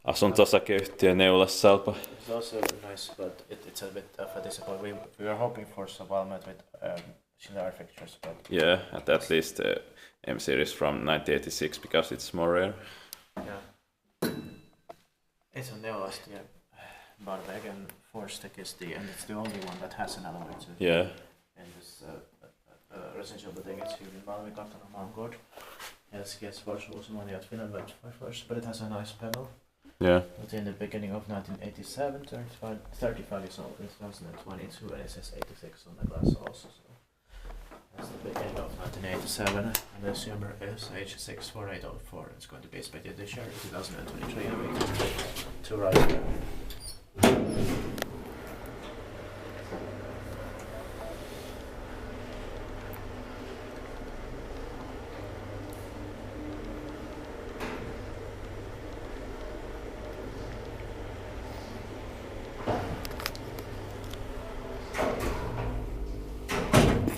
Asunto-osakeyhtiö Neulassalpa. It's also nice, but it's a bit of a disappointment. We were hoping for some Valmet with Schindler fixtures, but Yeah, at least M series from 1986 because it's more rare. yeah, it's a Neulastie Barwegen 4-stick is and it's the only one that has an alloy too. Yeah. And this residential building is here in Malminkartano, Malmgård. Helsinki has also money at Finland, but it has a nice panel. Yeah. But in the beginning of 1987, 35 years old, in 2022, and it says 86 on the glass also. So that's the beginning of 1987, and the consumer is H64804. It's going to be expected this year, 2023, and we can to right there.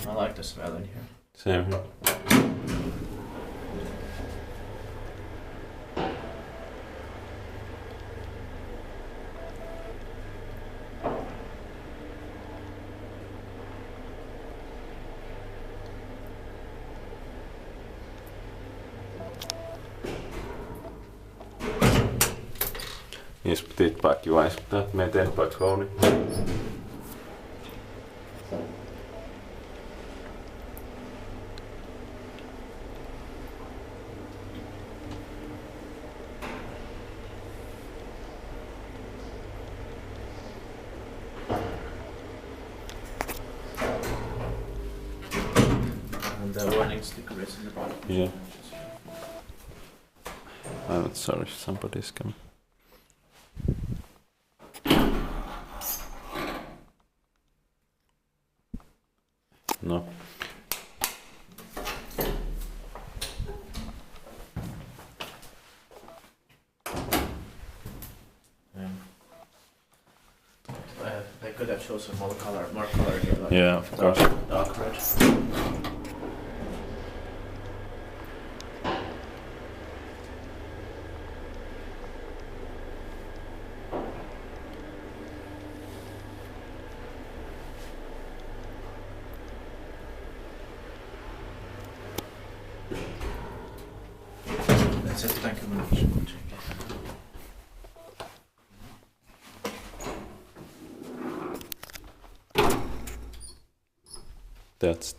I like the smell in here. Same here. Yes, tittpaikkivains, mutta me teen på Kone. And the warning sticker is in the bottom. Yeah. I'm not sorry, somebody's coming. No. They could have chosen more color here, like Yeah, of course. dark red. That's it, thank you very much. That's